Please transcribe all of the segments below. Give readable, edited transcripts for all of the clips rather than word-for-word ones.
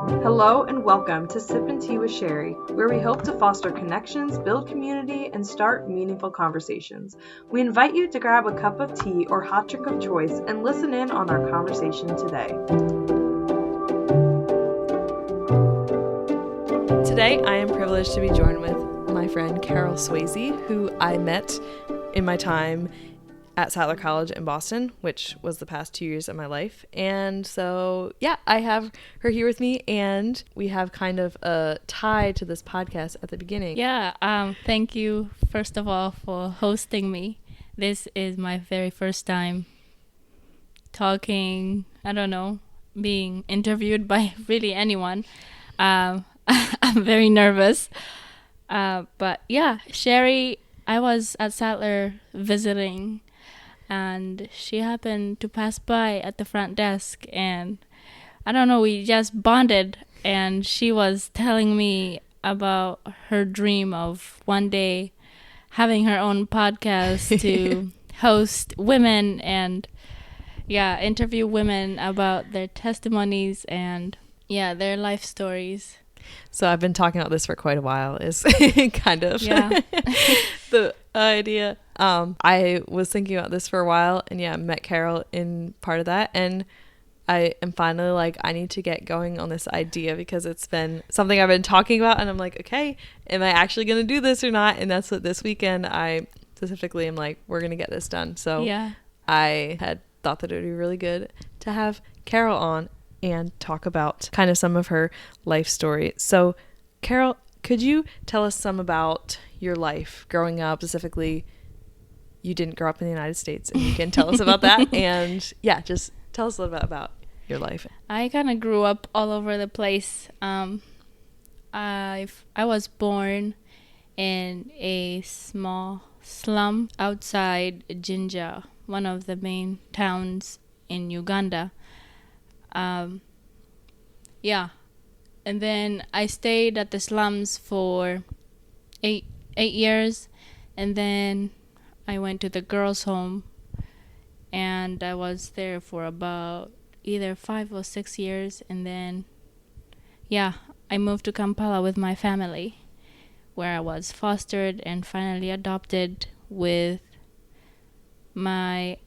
Hello and welcome to Sip and Tea with Sherry, where we hope to foster connections, build community, and start meaningful conversations. We invite you to grab a cup of tea or hot drink of choice and listen in on our conversation today. Today, I am privileged to be joined with my friend Carol Sweazy, who I met in my time at Sattler College in Boston, which was the past 2 years of my life. And so, I have her here with me, and we have kind of a tie to this podcast at the beginning. Thank you, first of all, for hosting me. This is my very first time talking, being interviewed by really anyone. I'm very nervous. But Sherry, I was at Sattler visiting, and she happened to pass by at the front desk, and we just bonded, and she was telling me about her dream of one day having her own podcast to host women and interview women about their testimonies and their life stories. So I've been talking about this for quite a while, is kind of the idea. I was thinking about this for a while, and met Carol in part of that, and I am finally like, I need to get going on this idea because it's been something I've been talking about, and I'm like, okay, am I actually going to do this or not? And that's what this weekend I specifically am like, we're going to get this done. So I had thought that it would be really good to have Carol on and talk about kind of some of her life story. So Carol, could you tell us some about your life growing up? Specifically, you didn't grow up in the United States, and you can tell us about that. And just tell us a little bit about your life. I kind of grew up all over the place. I was born in a small slum outside Jinja, one of the main towns in Uganda. And then I stayed at the slums for eight years, and then I went to the girls' home, and I was there for about either 5 or 6 years, and then I moved to Kampala with my family, where I was fostered and finally adopted with my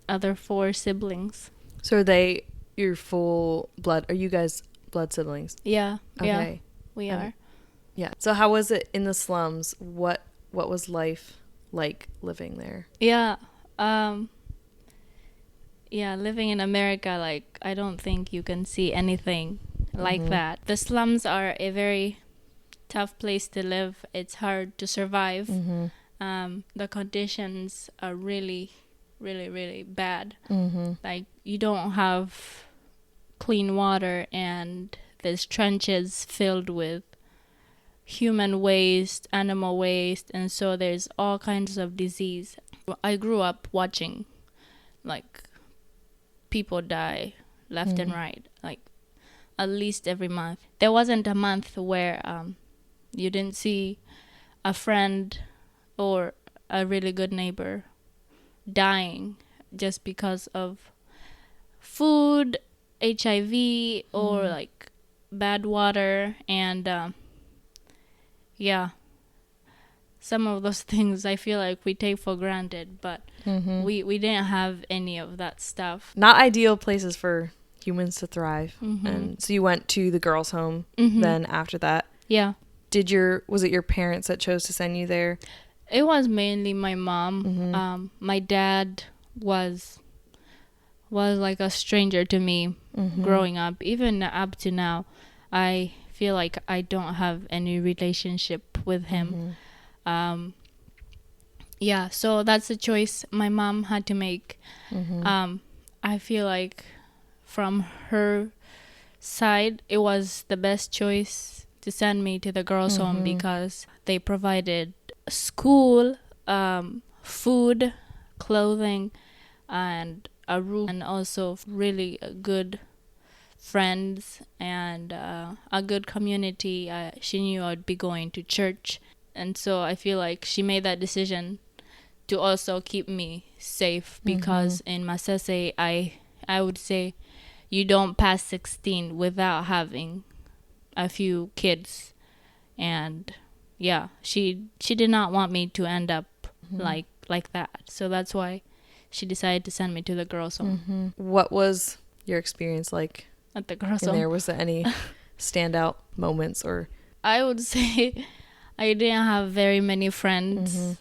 other 4 siblings. So are they your full blood? Are you guys blood siblings? Yeah. Okay. We are. Yeah. So how was it in the slums? What was life like living there? Living in America, like, I don't think you can see anything like that. The slums are a very tough place to live. It's hard to survive. The conditions are really, really, really bad. Like, you don't have clean water, and there's trenches filled with human waste, animal waste, and so there's all kinds of disease. I grew up watching, like, people die left and right, like, at least every month. There wasn't a month where you didn't see a friend or a really good neighbor dying just because of food, HIV, or like bad water, and some of those things I feel like we take for granted, but we didn't have any of that stuff. Not ideal places for humans to thrive. And so you went to the girls' home then after that. Yeah. Was it your parents that chose to send you there? It was mainly my mom. My dad was like a stranger to me growing up. Even up to now, I feel like I don't have any relationship with him. So that's a choice my mom had to make. I feel like from her side, it was the best choice to send me to the girls' home because they provided school, food, clothing, and a roof, and also really good friends and a good community. She knew I'd be going to church, and so I feel like she made that decision to also keep me safe because in Masese, I would say you don't pass 16 without having a few kids, and yeah, she did not want me to end up like that. So that's why she decided to send me to the girls' home. What was your experience like At the girls' in home? there? Was there any standout moments or? I would say I didn't have very many friends.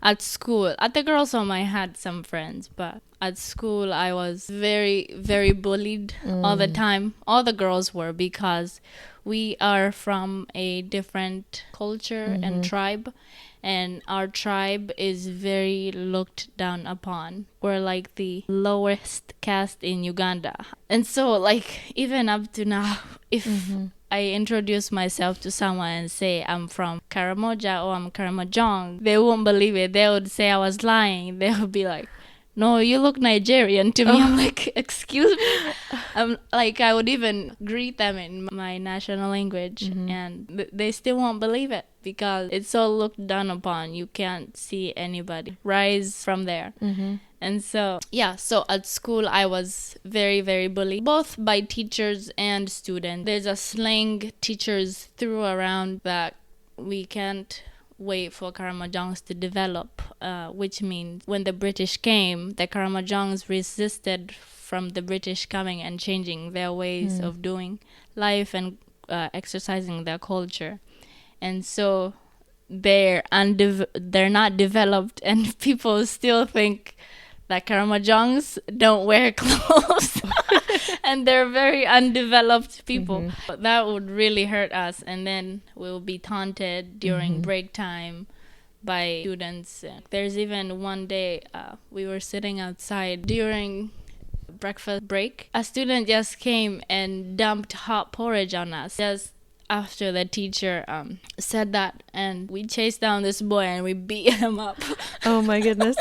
At school, at the girls' home, I had some friends, but at school, I was very, very bullied all the time. All the girls were, because we are from a different culture and tribe, and our tribe is very looked down upon. We're like the lowest caste in Uganda. And so, like, even up to now, if I introduce myself to someone and say I'm from Karamoja or I'm Karamojong, they won't believe it. They would say I was lying. They would be like, no, you look Nigerian to me. I'm like, excuse me. I would even greet them in my national language, and they still won't believe it, because it's so looked down upon. You can't see anybody rise from there. And so, yeah, so at school, I was very, very bullied, both by teachers and students. There's a slang teachers threw around that we can't wait for Karamojongs to develop, which means when the British came, the Karamojongs resisted from the British coming and changing their ways of doing life and exercising their culture. And so they're not developed, and people still think that Karamojongs don't wear clothes and they're very undeveloped people. That would really hurt us, and then we'll be taunted during break time by students. There's even one day we were sitting outside during breakfast break. A student just came and dumped hot porridge on us just after the teacher said that, and we chased down this boy and we beat him up. Oh my goodness.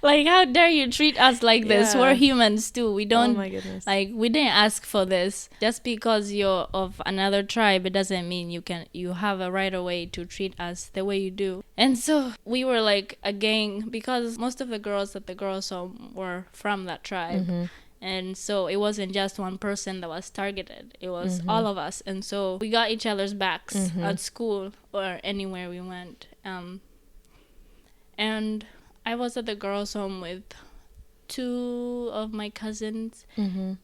Like, how dare you treat us like this? We're humans too. We don't, oh my goodness. like, we didn't ask for this. Just because you're of another tribe, it doesn't mean you have a right away to treat us the way you do. And so we were like a gang, because most of the girls at the girls' home were from that tribe. And so it wasn't just one person that was targeted. It was all of us. And so we got each other's backs at school or anywhere we went. And I was at the girls' home with 2 of my cousins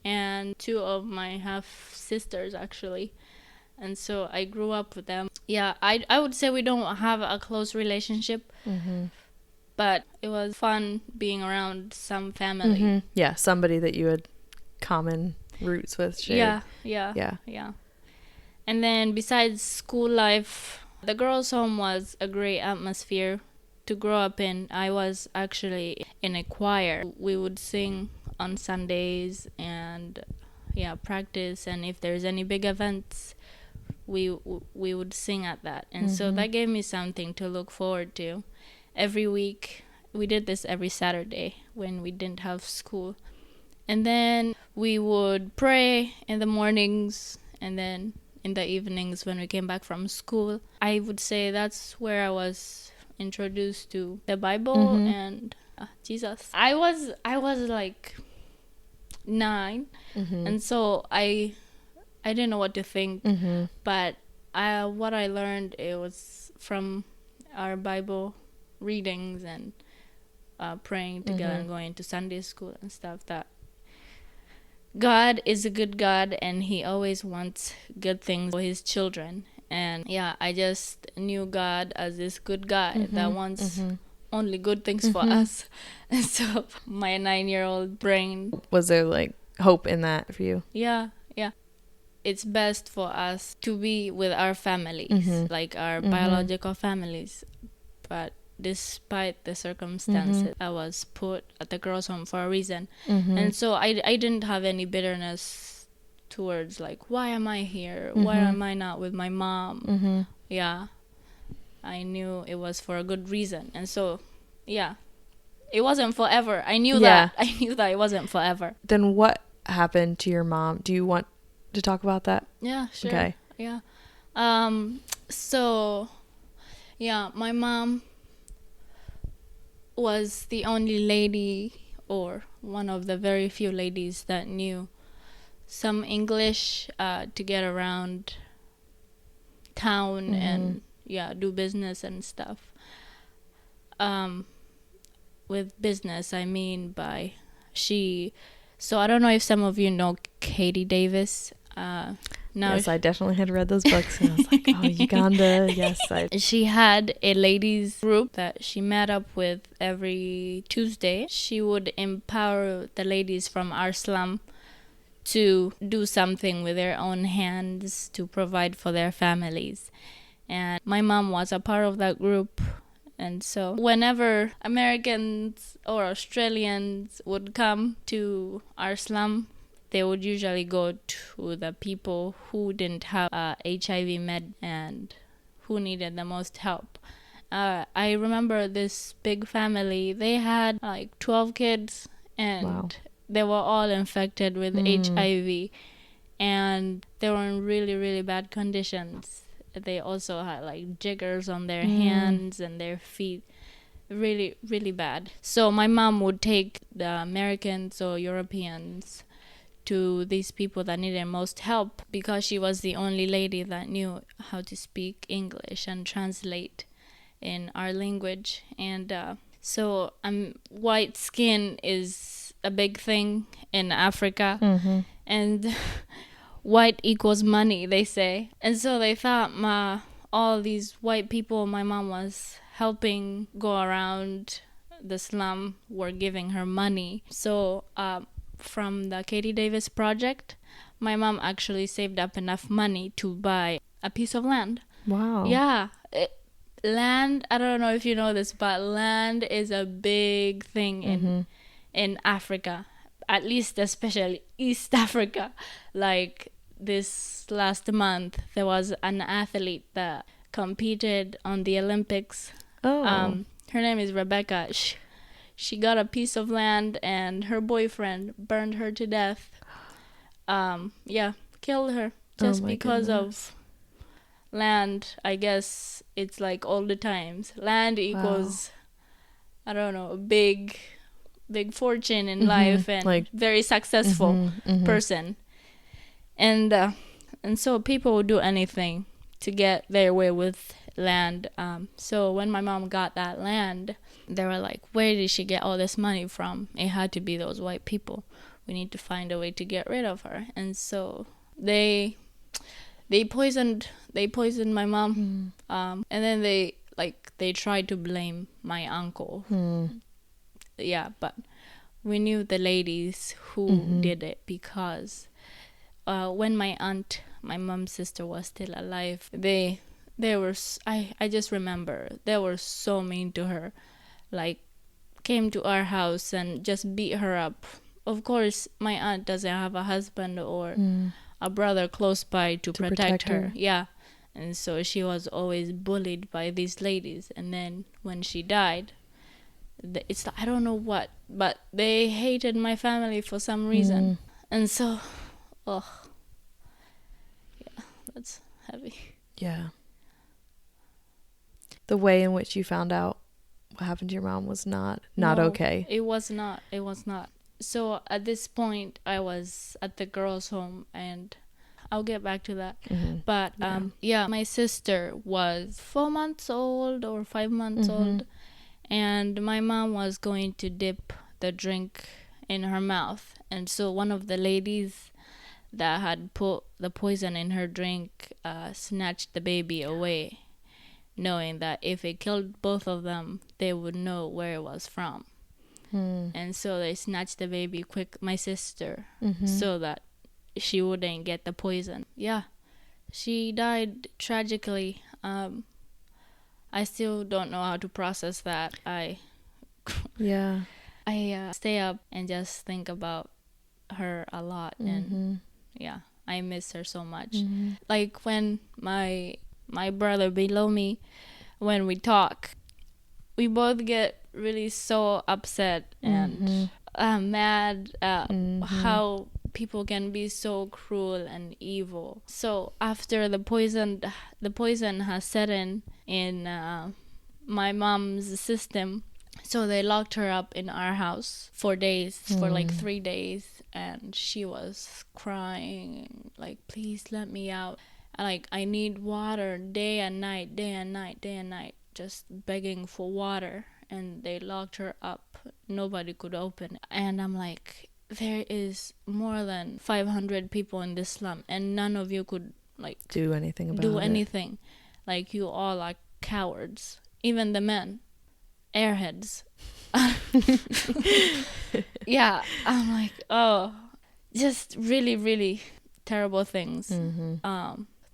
and 2 of my half-sisters, actually. And so I grew up with them. Yeah, I would say we don't have a close relationship, but it was fun being around some family. Yeah, somebody that you had common roots with. Shared. Yeah. And then besides school life, the girls' home was a great atmosphere to grow up in. I was actually in a choir. We would sing on Sundays and practice, and if there's any big events, we would sing at that. And so that gave me something to look forward to. Every week, we did this every Saturday when we didn't have school. And then we would pray in the mornings, and then in the evenings when we came back from school. I would say that's where I was introduced to the Bible and Jesus. I was like 9, and so I didn't know what to think, but what I learned, it was from our Bible readings and praying together and going to Sunday school and stuff, that God is a good God and he always wants good things for his children. And I just knew God as this good God that wants only good things for us. And so my 9-year-old brain... Was there like hope in that for you? Yeah. It's best for us to be with our families, like our biological families. But despite the circumstances, I was put at the girls' home for a reason. And so I didn't have any bitterness towards, like, why am I here? Why am I not with my mom? I knew it was for a good reason. And so it wasn't forever. I knew that it wasn't forever. Then what happened to your mom? Do you want to talk about that? Yeah, sure. Okay. So my mom was the only lady, or one of the very few ladies, that knew some English to get around town and do business and stuff. With business, I mean by so I don't know if some of you know Katie Davis. Yes, I definitely had read those books, and I was like, oh, Uganda, yes. She had a ladies group that she met up with every Tuesday. She would empower the ladies from our slum to do something with their own hands to provide for their families. And my mom was a part of that group. And so whenever Americans or Australians would come to our slum, they would usually go to the people who didn't have HIV med and who needed the most help. I remember this big family. They had like 12 kids, and they were all infected with HIV, and they were in really, really bad conditions. They also had like jiggers on their hands and their feet. Really, really bad. So my mom would take the Americans or Europeans to these people that needed most help, because she was the only lady that knew how to speak English and translate in our language. And so white skin is a big thing in Africa, and white equals money, they say. And so they thought all these white people my mom was helping go around the slum were giving her money. So from the Katie Davis project, my mom actually saved up enough money to buy a piece of land. Wow. Yeah. Land, I don't know if you know this, but land is a big thing in Africa, at least especially East Africa. Like this last month, there was an athlete that competed on the Olympics. Her name is Rebecca. She got a piece of land, and her boyfriend burned her to death. Killed her just because of land. I guess it's like all the times. Land equals, I don't know, a big fortune in life, and like very successful person. And so people would do anything to get their way with land. So when my mom got that land, they were like, where did she get all this money from? It had to be those white people. We need to find a way to get rid of her. And so they poisoned my mom. And then they tried to blame my uncle. Yeah, but we knew the ladies who did it, because when my aunt, my mom's sister, was still alive, they were, I just remember they were so mean to her. Like, came to our house and just beat her up. Of course, my aunt doesn't have a husband or a brother close by to protect her. Yeah. And so she was always bullied by these ladies. And then when she died, it's, I don't know what, but they hated my family for some reason. And so, that's heavy. Yeah. The way in which you found out what happened to your mom was not okay. It was not. So at this point, I was at the girls' home, and I'll get back to that. But my sister was 4 months old or 5 months old, and my mom was going to dip the drink in her mouth. And so one of the ladies that had put the poison in her drink snatched the baby away, knowing that if it killed both of them, they would know where it was from. And so they snatched the baby my sister, so that she wouldn't get the poison. Yeah, she died tragically. I still don't know how to process that. I stay up and just think about her a lot, and I miss her so much. Like when my brother below me, when we talk, we both get really so upset and mad at how people can be so cruel and evil. So after the poison has set in my mom's system, so they locked her up in our house for days, for like 3 days. and she was crying, like, please let me out. Like, I need water day and night, day and night, day and night, just begging for water. And they locked her up. Nobody could open. And I'm like, there is more than 500 people in this slum, and none of you could, like, do anything about do it. anything. Like, you all are cowards. Even the men. Airheads. Yeah, I'm like, oh, just really, really terrible things.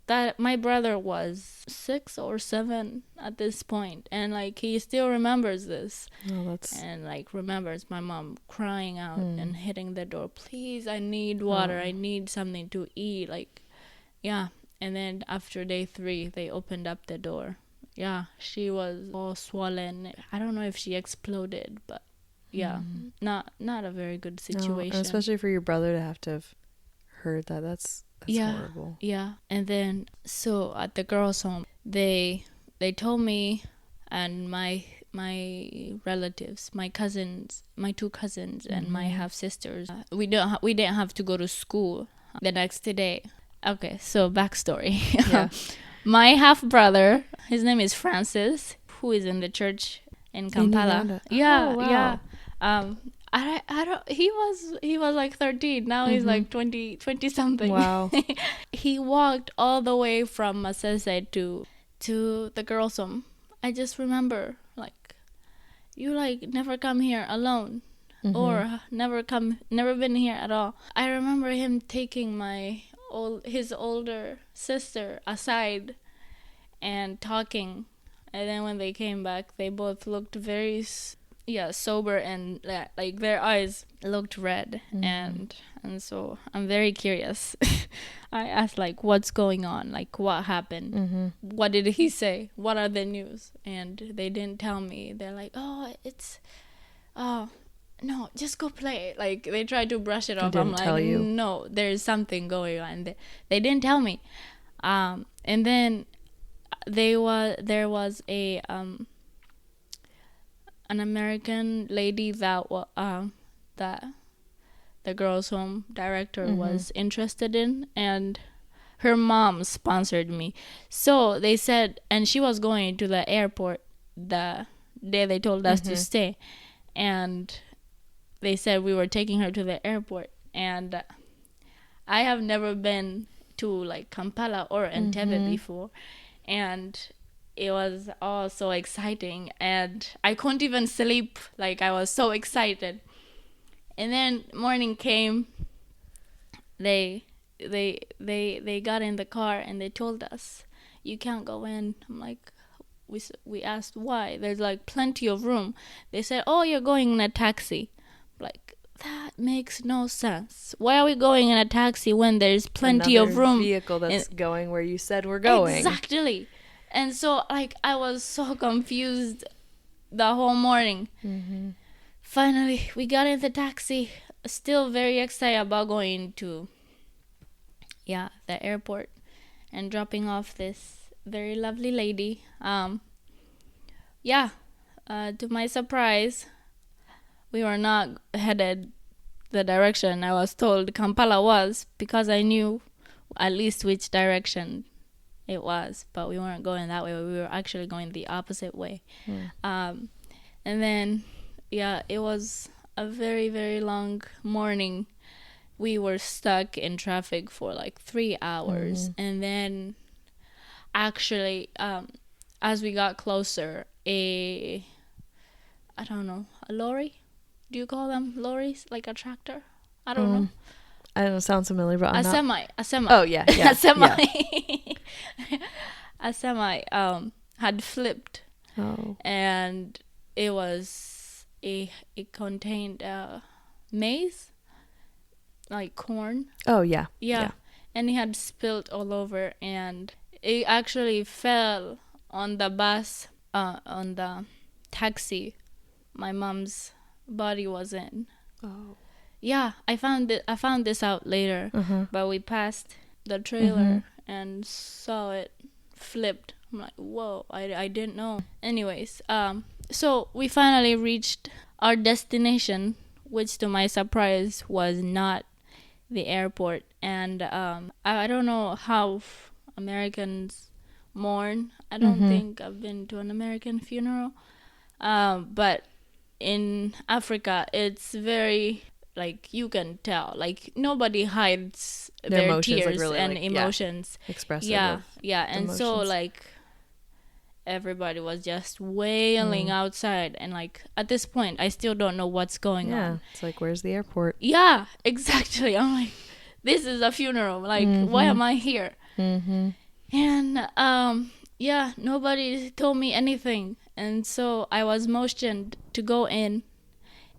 That my brother was 6 or 7 at this point, and like he still remembers this. And like remembers my mom crying out and hitting the door, please, I need water, I need something to eat. Like, yeah. And then after day 3 they opened up the door. Yeah, she was all swollen. I don't know if she exploded, but yeah, not a very good situation. No, especially for your brother to have to have heard that. That's horrible. Yeah. And then, so at the girls' home, they told me and my relatives, my cousins, my 2 cousins and my half sisters, we didn't have to go to school the next day. Okay, so backstory. Yeah. My half brother, his name is Francis, who is in the church in Kampala. Yeah, wow. Yeah. I don't. He was like 13. Now he's like 20 something. Wow. He walked all the way from Masese to the girls' home. I just remember, like, you like never come here alone, or never been here at all. I remember him taking his older sister aside and talking, and then when they came back, they both looked very sober, and like their eyes looked red. And so I'm very curious. I asked, like, what's going on, like what happened, what did he say, what are the news? And they didn't tell me. They're like, no, just go play. Like, they tried to brush it off. I'm like, no, there's something going on. They didn't tell me. And then there was a an American lady that the girls' home director was interested in, and her mom sponsored me. So they said, and she was going to the airport the day they told us to stay, and they said we were taking her to the airport. And I have never been to like Kampala or Entebbe before, and it was all so exciting, and I couldn't even sleep. Like, I was so excited. And then morning came. They got in the car and they told us, you can't go in. I'm like, we asked why. There's like plenty of room. They said, oh, you're going in a taxi. Like, that makes no sense. Why are we going in a taxi when there's plenty of room? Vehicle that's going where you said we're going. Exactly. And so, like, I was so confused the whole morning. Finally, we got in the taxi. Still very excited about going to, the airport and dropping off this very lovely lady. To my surprise, we were not headed the direction I was told Kampala was, because I knew at least which direction it was, but we weren't going that way. We were actually going the opposite way. And then, it was a very, very long morning. We were stuck in traffic for like 3 hours. And then actually, as we got closer, a lorry? Do you call them lorries? Like a tractor? I don't know. I don't know, sounds familiar, but I'm not. A semi. Oh, yeah. A semi. Yeah. A semi had flipped. Oh. And it contained maize, like corn. Oh, yeah. Yeah. And it had spilled all over, and it actually fell on the bus, on the taxi my mom's body was in. Oh. Yeah, I found this out later, but we passed the trailer and saw it flipped. I'm like, whoa, I didn't know. Anyways, so we finally reached our destination, which to my surprise was not the airport, and I don't know how Americans mourn. I don't think I've been to an American funeral, but in Africa, it's very, like, you can tell, like, nobody hides their emotions, tears like, really, and like, emotions. Expressive. Yeah, and emotions. so, like, everybody was just wailing outside, and, like, at this point, I still don't know what's going on. It's like, where's the airport? Yeah, exactly. I'm like, this is a funeral. Like, why am I here? And nobody told me anything, and so I was motioned to go in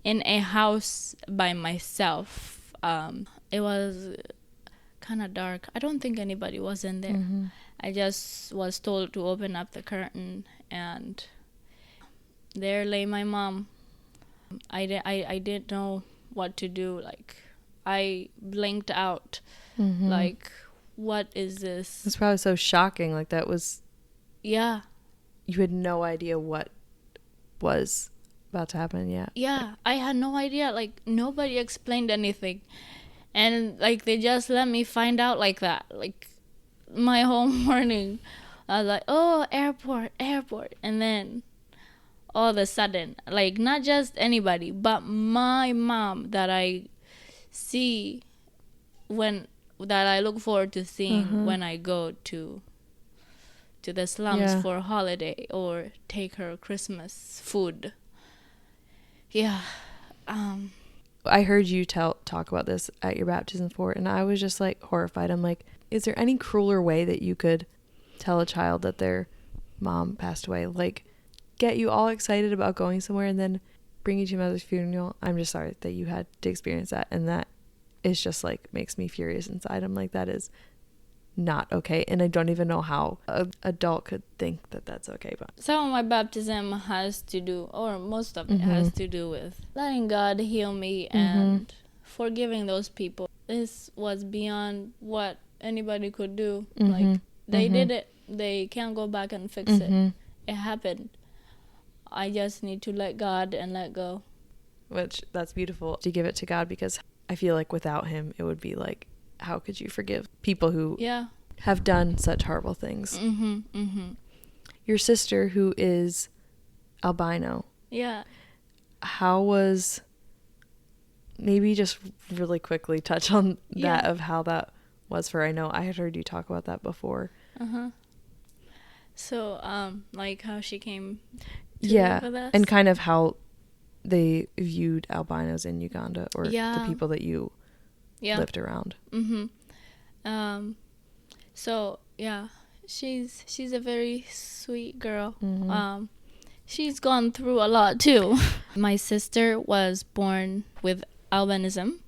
a house by myself. It was kind of dark. I don't think anybody was in there. I just was told to open up the curtain, and there lay my mom. I didn't know what to do. Like, I blinked out. Like, what is this? It's probably so shocking. Like, that was... Yeah. You had no idea what was about to happen. Yeah, I had no idea. Like, nobody explained anything, and, like, they just let me find out like that. Like, my whole morning I was like, oh, airport, and then all of a sudden, like, not just anybody but my mom that I see that I look forward to seeing when I go to the slums for a holiday or take her Christmas food. I heard you talk about this at your baptism fort, and I was just, like, horrified. I'm like, is there any crueler way that you could tell a child that their mom passed away? Like, get you all excited about going somewhere and then bring you to your mother's funeral. I'm just sorry that you had to experience that, and that is just, like, makes me furious inside. I'm like, that is not okay, and I don't even know how an adult could think that that's okay. But some of my baptism has to do, or most of it has to do, with letting God heal me and forgiving those people. This was beyond what anybody could do. Like, they did it. They can't go back and fix it. It happened. I just need to let God and let go. Which, that's beautiful to give it to God, because I feel like without him, it would be like, how could you forgive people who have done such horrible things? Your sister, who is albino. Yeah. How was... Maybe just really quickly touch on that, of how that was for her. I know I had heard you talk about that before. So, like, how she came to live with us? And kind of how they viewed albinos in Uganda, or the people that you lived around. So, she's a very sweet girl. She's gone through a lot too. My sister was born with albinism.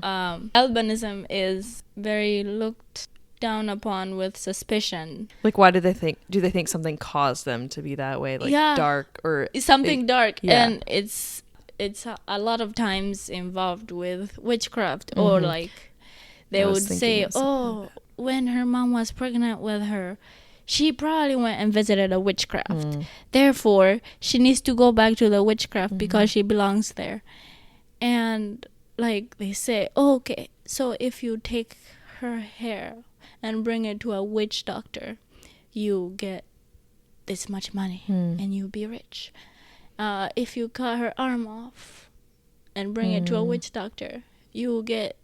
Albinism is very looked down upon with suspicion. Like, why do they think something caused them to be that way? Like, dark or something dark, and it's a lot of times involved with witchcraft, or like they would say, oh, when her mom was pregnant with her, she probably went and visited a witchcraft. Therefore, she needs to go back to the witchcraft because she belongs there. And, like, they say, oh, okay, so if you take her hair and bring it to a witch doctor, you get this much money and you'll be rich. If you cut her arm off and bring it to a witch doctor, you'll get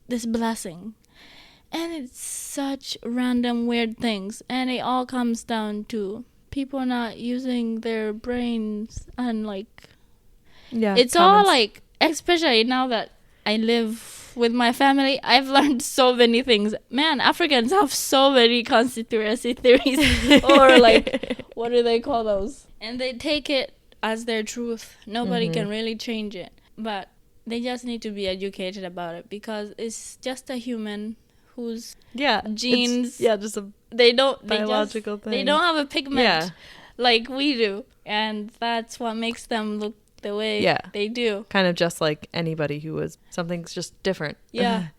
this blessing. And it's such random weird things, and it all comes down to people not using their brains, and like it's all like, especially now that I live with my family, I've learned so many things. Man, Africans have so many conspiracy theories, or like, what do they call those? And they take it as their truth. Nobody can really change it, but they just need to be educated about it, because it's just a human whose genes, just a biological thing. They don't have a pigment like we do, and that's what makes them look the way they do. Kind of just like anybody who was, something's just different. And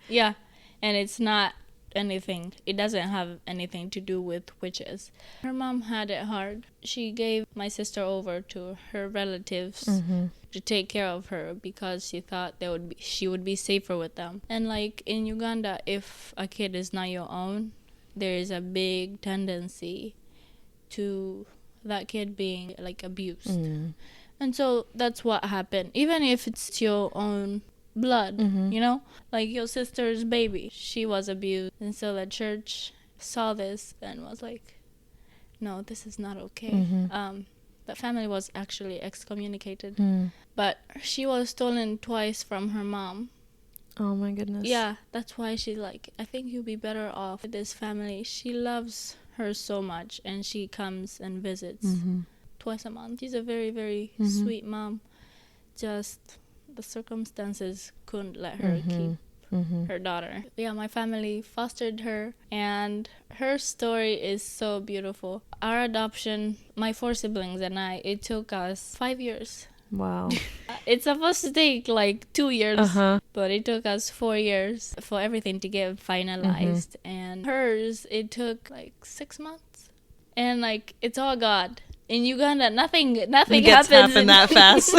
it's not anything. It doesn't have anything to do with witches. Her mom had it hard. She gave my sister over to her relatives to take care of her because she thought she would be safer with them. And like in Uganda, if a kid is not your own, there is a big tendency to that kid being like abused. And so that's what happened. Even if it's your own blood, you know, like your sister's baby, she was abused. And so the church saw this and was like, no, this is not okay. The family was actually excommunicated, but she was stolen twice from her mom. Oh my goodness. Yeah, that's why she's like, I think you'll be better off with this family. She loves her so much, and she comes and visits twice a month. She's a very, very sweet mom. Just the circumstances couldn't let her keep her daughter. Yeah, my family fostered her, and her story is so beautiful. Our adoption, my 4 siblings and I, it took us 5 years. Wow. It's supposed to take like 2 years, but it took us 4 years for everything to get finalized. And hers, it took like 6 months. And like, it's all God. In Uganda, nothing happen that fast.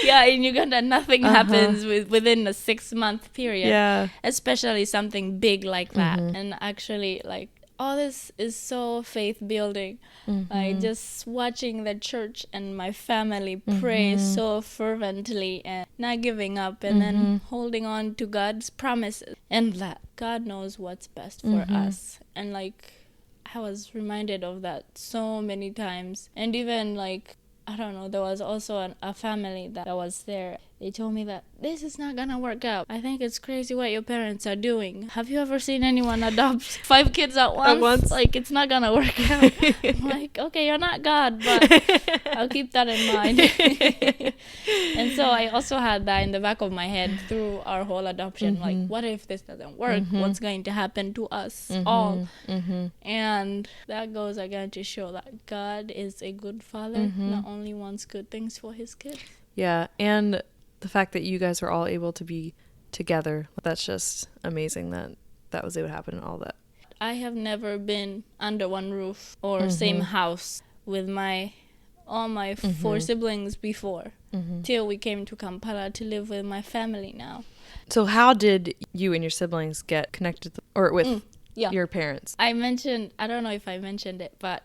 Yeah, in Uganda, nothing happens within a 6-month period. Yeah. Especially something big like that. And actually, like, all this is so faith building. Like, just watching the church and my family pray so fervently and not giving up, and then holding on to God's promises, and that God knows what's best for us. And like, I was reminded of that so many times. And even like, I don't know, there was also a family that was there. They told me that this is not gonna work out. I think it's crazy what your parents are doing. Have you ever seen anyone adopt 5 kids at once? Like, it's not gonna work out. I'm like, okay, you're not God, but I'll keep that in mind. And so I also had that in the back of my head through our whole adoption. Like, what if this doesn't work? What's going to happen to us all? And that goes again to show that God is a good father, not only wants good things for his kids. Yeah, and the fact that you guys were all able to be together, that's just amazing that was able to happen and all that. I have never been under one roof or same house with all my 4 siblings before, till we came to Kampala to live with my family now. So how did you and your siblings get connected with your parents? I don't know if I mentioned it, but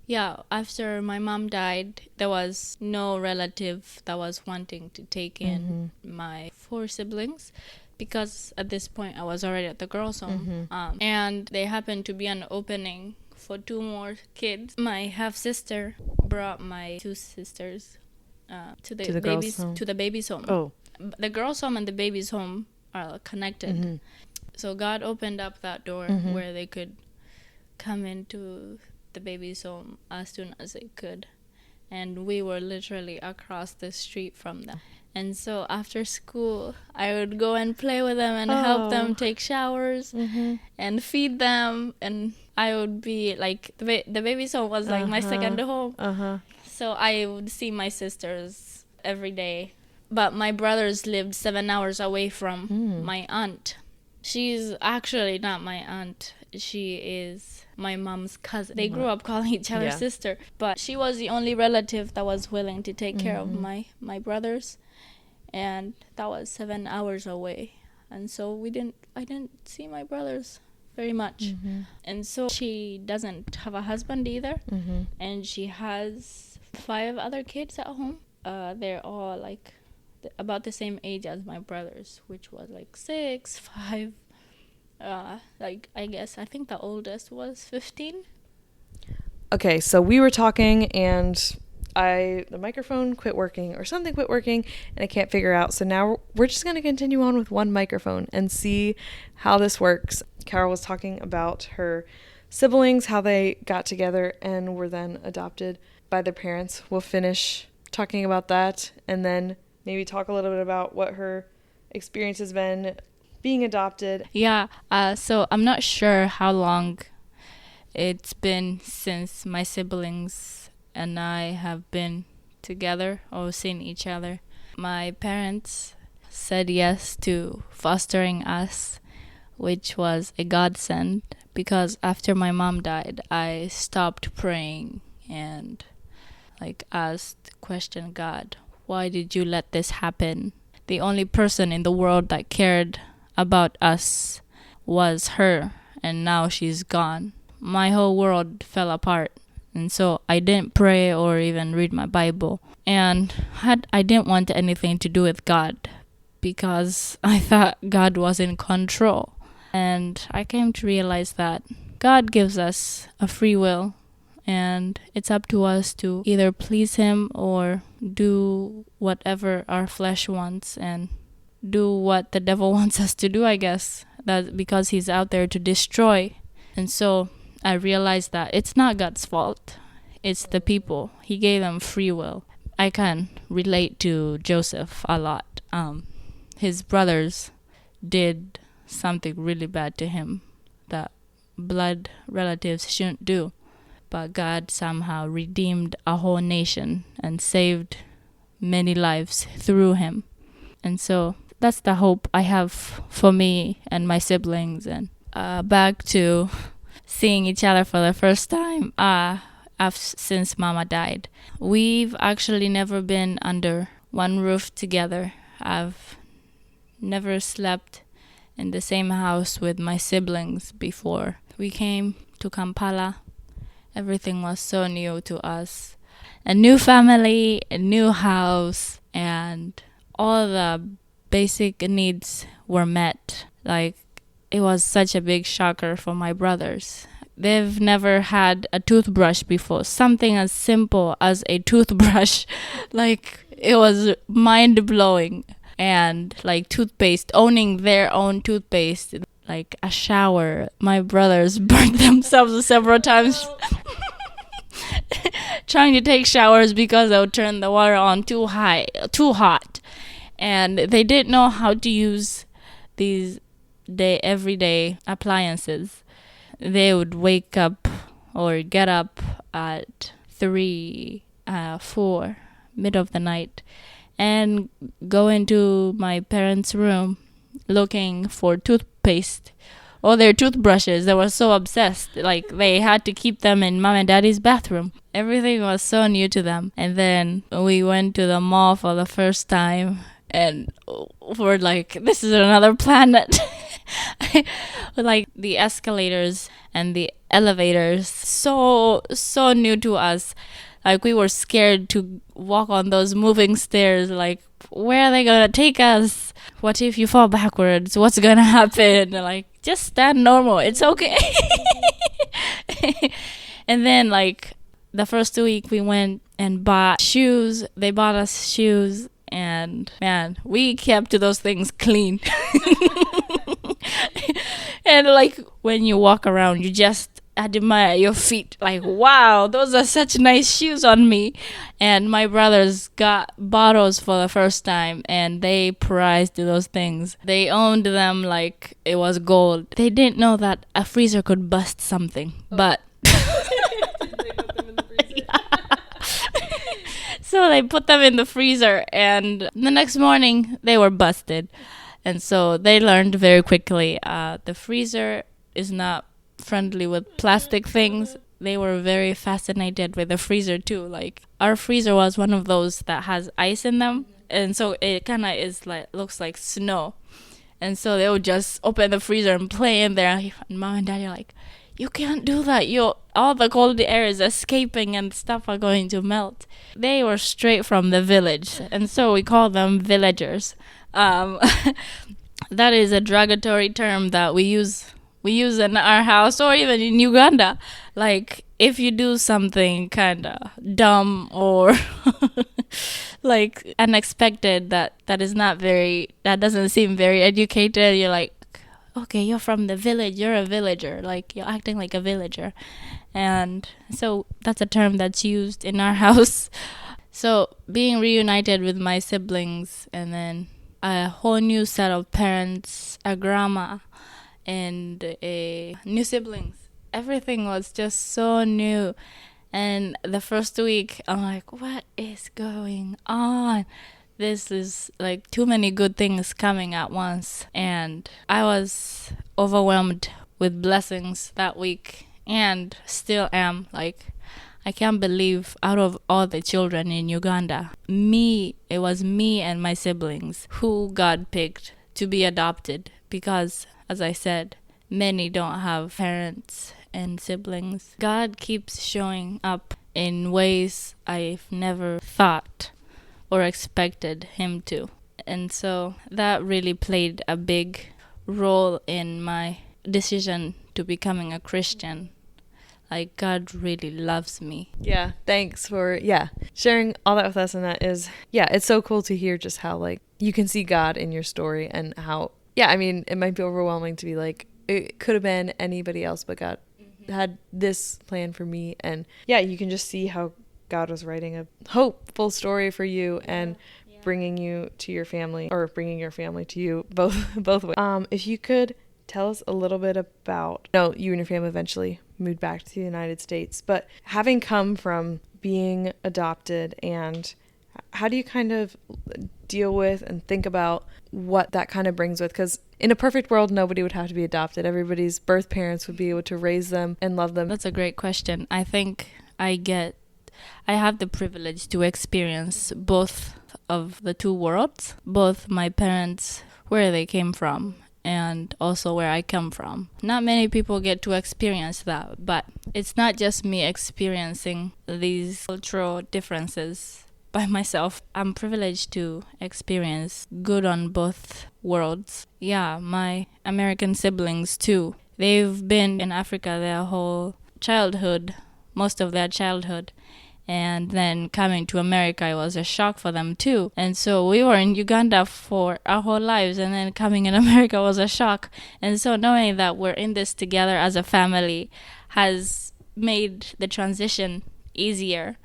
yeah, after my mom died, there was no relative that was wanting to take in my 4 siblings, because at this point I was already at the girls' home. And there happened to be an opening for 2 more kids. My half-sister brought my 2 sisters to the baby's home. Oh. The girls' home and the baby's home are connected. So God opened up that door where they could come into the baby's home as soon as they could, and we were literally across the street from them. And so after school, I would go and play with them and help them take showers and feed them, and I would be like, the baby's home was like my second home. So I would see my sisters every day, but my brothers lived 7 hours away from my aunt. She's actually not my aunt. She is my mom's cousin. They grew up calling each other sister, but she was the only relative that was willing to take care of my brothers, and that was 7 hours away. And so I didn't see my brothers very much. And so she doesn't have a husband either, and she has 5 other kids at home. They're all like about the same age as my brothers, which was like 6, 5. Like, I think the oldest was 15. Okay, so we were talking and the microphone quit working, or something quit working, and I can't figure out. So now we're just going to continue on with one microphone and see how this works. Carol was talking about her siblings, how they got together and were then adopted by their parents. We'll finish talking about that and then maybe talk a little bit about what her experience has been being adopted. Yeah, so I'm not sure how long it's been since my siblings and I have been together or seen each other. My parents said yes to fostering us which was a godsend because after my mom died, I stopped praying and like questioned God, why did you let this happen? The only person in the world that cared about us was her, and now she's gone. My whole world fell apart. And so I didn't pray or even read my Bible. And I didn't want anything to do with God because I thought God was in control. And I came to realize that God gives us a free will, and it's up to us to either please Him or do whatever our flesh wants and do what the devil wants us to do, I guess. That's because he's out there to destroy. And so I realized that it's not God's fault. It's the people. He gave them free will. I can relate to Joseph a lot. His brothers did something really bad to him that blood relatives shouldn't do. But God somehow redeemed a whole nation and saved many lives through him. And so that's the hope I have for me and my siblings. And back to seeing each other for the first time since Mama died. We've actually never been under one roof together. I've never slept in the same house with my siblings before. We came to Kampala. Everything was so new to us. A new family, a new house, and all the basic needs were met. Like, it was such a big shocker for my brothers. They've never had a toothbrush before. Something as simple as a toothbrush. Like, it was mind-blowing. And like toothpaste, owning their own toothpaste. Like a shower. My brothers burnt themselves several times trying to take showers because they would turn the water on too hot. And they didn't know how to use these everyday appliances. They would wake up or get up at 3, 4, mid of the night, and go into my parents' room looking for toothpaste or their toothbrushes. They were so obsessed. Like, they had to keep them in mom and daddy's bathroom. Everything was so new to them. And then we went to the mall for the first time, and we're like, this is another planet. Like, the escalators and the elevators, so new to us. Like, we were scared to walk on those moving stairs. Like, where are they gonna take us? What if you fall backwards? What's gonna happen? Like, just stand normal. It's okay. And then, like, the first week we went and bought shoes. They bought us shoes. And, man, we kept those things clean. And, like, when you walk around, you just admire your feet. Like, wow, those are such nice shoes on me. And my brothers got bottles for the first time, and they prized those things. They owned them like it was gold. They didn't know that a freezer could bust something, but so they put them in the freezer, and the next morning they were busted. And so they learned very quickly the freezer is not friendly with plastic things. They were very fascinated with the freezer too. Like, our freezer was one of those that has ice in them, and so it kind of is like, looks like snow. And so they would just open the freezer and play in there, and mom and daddy are like, you can't do that. All the cold air is escaping and stuff are going to melt. They were straight from the village, and so we call them villagers. That is a derogatory term that we use in our house or even in Uganda. Like, if you do something kind of dumb or like unexpected that doesn't seem very educated, you're like, okay, you're from the village, you're a villager, like, you're acting like a villager. And so that's a term that's used in our house. So being reunited with my siblings, and then a whole new set of parents, a grandma, and a new siblings. Everything was just so new. And the first week, I'm like, what is going on? this is like too many good things coming at once. And I was overwhelmed with blessings that week, and still am. Like, I can't believe out of all the children in Uganda, it was me and my siblings who God picked to be adopted, because, as I said, many don't have parents and siblings. God keeps showing up in ways I've never thought or expected him to. And so that really played a big role in my decision to becoming a Christian. Like, God really loves me. Yeah, thanks for sharing all that with us. And that is, it's so cool to hear just how like you can see God in your story, and how I mean, it might be overwhelming to be like, it could have been anybody else, but God had this plan for me. And you can just see how God was writing a hopeful story for you, and bringing you to your family, or bringing your family to you, both ways. If you could tell us a little bit about, you and your family eventually moved back to the United States, but having come from being adopted, and how do you kind of deal with and think about what that kind of brings with? Because in a perfect world, nobody would have to be adopted. Everybody's birth parents would be able to raise them and love them. That's a great question. I think I have the privilege to experience both of the two worlds, both my parents, where they came from, and also where I come from. Not many people get to experience that, but it's not just me experiencing these cultural differences by myself. I'm privileged to experience good on both worlds. My American siblings too. They've been in Africa their whole childhood, most of their childhood. And then coming to America, it was a shock for them too. And so we were in Uganda for our whole lives, and then coming in America was a shock. And so knowing that we're in this together as a family has made the transition easier.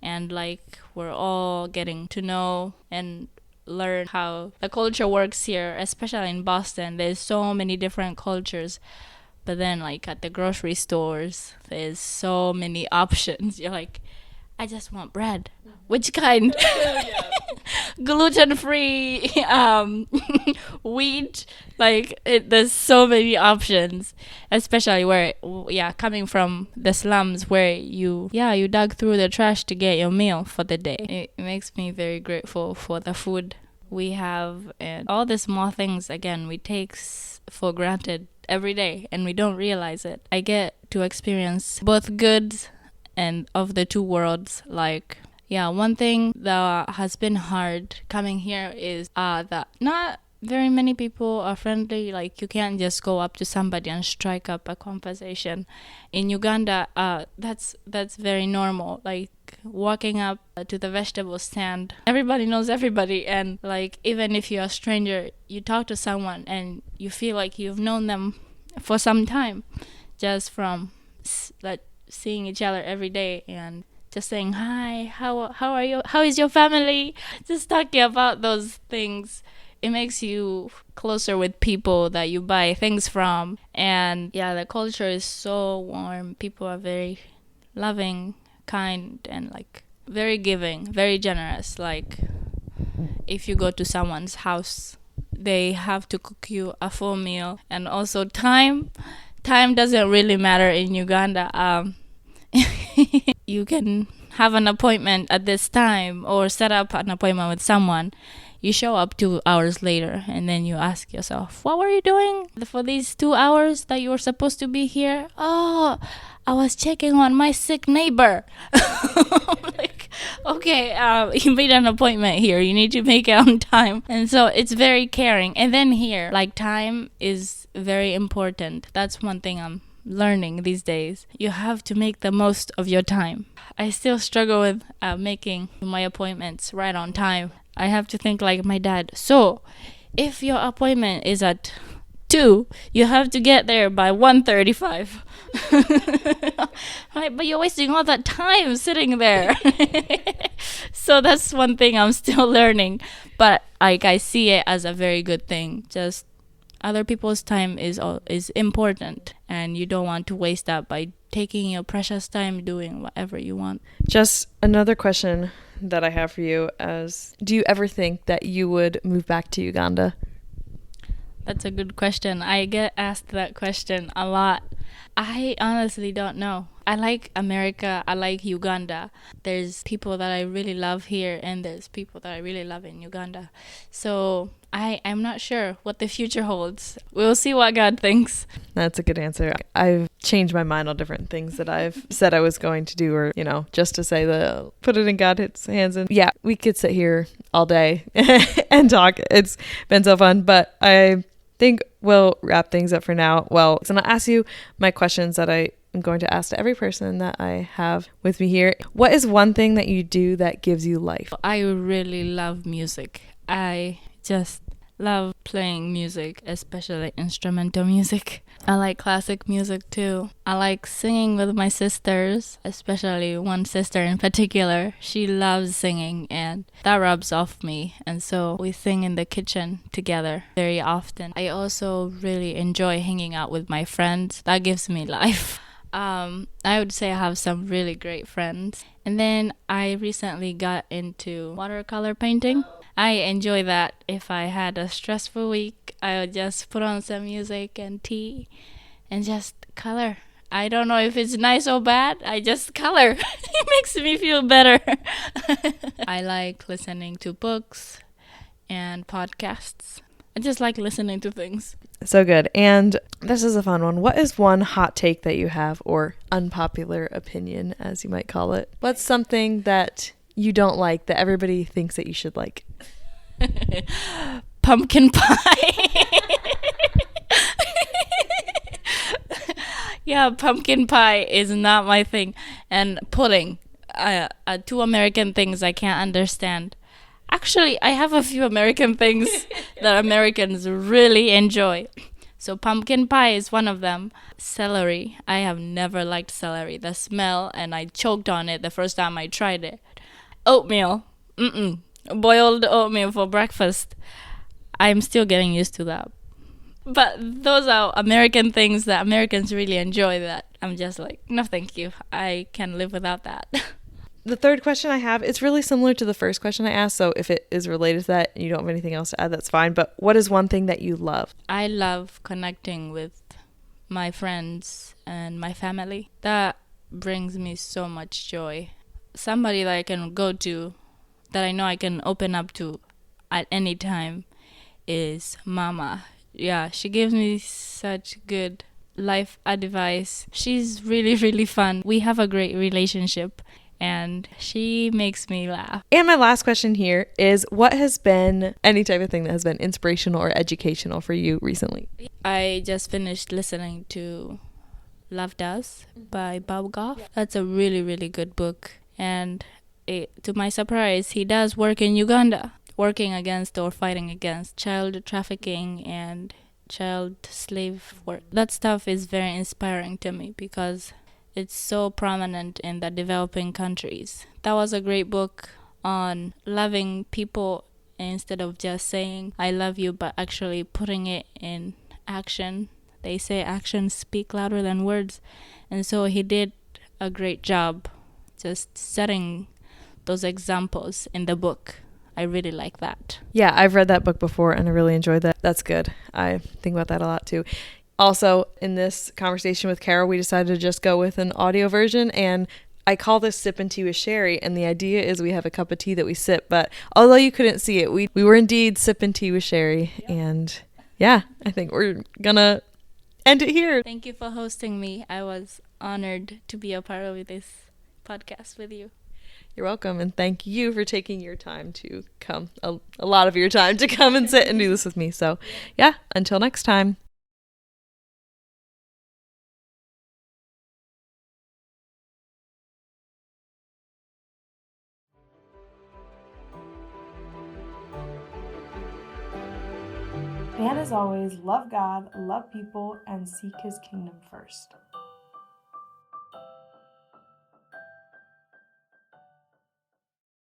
And like, we're all getting to know and learn how the culture works here, especially in Boston. There's so many different cultures. But then like at the grocery stores, there's so many options. You're like, I just want bread. Which kind? Gluten-free, wheat. Like, there's so many options. Especially where, coming from the slums where you dug through the trash to get your meal for the day. It makes me very grateful for the food we have, and all the small things, again, we take for granted every day, and we don't realize it. I get to experience both goods and of the two worlds. Like, one thing that has been hard coming here is that not very many people are friendly. Like, you can't just go up to somebody and strike up a conversation. In Uganda, that's very normal. Like, walking up to the vegetable stand, everybody knows everybody, and like, even if you're a stranger, you talk to someone and you feel like you've known them for some time, just from seeing each other every day and just saying hi, how are you, how is your family, just talking about those things. It makes you closer with people that you buy things from. And the culture is so warm. People are very loving, kind, and like very giving, very generous. Like, if you go to someone's house, they have to cook you a full meal. And also time doesn't really matter in Uganda. You can have an appointment at this time, or set up an appointment with someone. You show up 2 hours later, and then you ask yourself, what were you doing for these 2 hours that you were supposed to be here? Oh, I was checking on my sick neighbor. Like, okay, you made an appointment here. You need to make it on time. And so it's very caring. And then here, like, time is very important. That's one thing I'm learning these days. You have to make the most of your time. I still struggle with making my appointments right on time. I have to think like my dad. So, if your appointment is at 2, you have to get there by 1:35. Right, but you're wasting all that time sitting there. So that's one thing I'm still learning. But like, I see it as a very good thing. Just other people's time is important, and you don't want to waste that by taking your precious time doing whatever you want. Just another question that I have for you is, do you ever think that you would move back to Uganda? That's a good question. I get asked that question a lot. I honestly don't know. I like America. I like Uganda. There's people that I really love here, and there's people that I really love in Uganda. So I'm not sure what the future holds. We'll see what God thinks. That's a good answer. I've changed my mind on different things that I've said I was going to do, or, just to say that put it in God's hands. And yeah, we could sit here all day and talk. It's been so fun, but I think we'll wrap things up for now. Well, so I'll ask you my questions that I am going to ask to every person that I have with me here. What is one thing that you do that gives you life? I really love music. I just love playing music, especially instrumental music. I like classic music too. I like singing with my sisters, especially one sister in particular. She loves singing and that rubs off me. And so we sing in the kitchen together very often. I also really enjoy hanging out with my friends. That gives me life. I would say I have some really great friends. And then I recently got into watercolor painting. I enjoy that. If I had a stressful week, I would just put on some music and tea and just color. I don't know if it's nice or bad. I just color. It makes me feel better. I like listening to books and podcasts. I just like listening to things. So good. And this is a fun one. What is one hot take that you have, or unpopular opinion, as you might call it? What's something that you don't like that everybody thinks that you should like? Pumpkin pie. Yeah, pumpkin pie is not my thing. And pudding. Two American things I can't understand. Actually, I have a few American things that Americans really enjoy. So pumpkin pie is one of them. Celery. I have never liked celery. The smell, and I choked on it the first time I tried it. Oatmeal. Boiled oatmeal for breakfast. I'm still getting used to that. But those are American things that Americans really enjoy that I'm just like, no thank you. I can live without that. The third question I have, it's really similar to the first question I asked, so if it is related to that and you don't have anything else to add, that's fine. But what is one thing that you love? I love connecting with my friends and my family. That brings me so much joy. Somebody that I can go to, that I know I can open up to at any time, is Mama. Yeah, she gives me such good life advice. She's really, really fun. We have a great relationship. And she makes me laugh. And my last question here is, what has been any type of thing that has been inspirational or educational for you recently? I just finished listening to Love Does by Bob Goff. That's a really, really good book. And to my surprise, he does work in Uganda, working against or fighting against child trafficking and child slave work. That stuff is very inspiring to me because it's so prominent in the developing countries. That was a great book on loving people instead of just saying I love you, but actually putting it in action. They say actions speak louder than words. And so he did a great job just setting those examples in the book. I really like that. Yeah, I've read that book before and I really enjoyed that. That's good. I think about that a lot too. Also, in this conversation with Carol, we decided to just go with an audio version, and I call this Sippin' Tea with Sherry, and the idea is we have a cup of tea that we sip, but although you couldn't see it, we were indeed sipping tea with Sherry, and yeah, I think we're gonna end it here. Thank you for hosting me. I was honored to be a part of this podcast with you. You're welcome, and thank you for taking your time to come, a lot of your time to come and sit and do this with me. So yeah, until next time. And as always, love God, love people, and seek His kingdom first.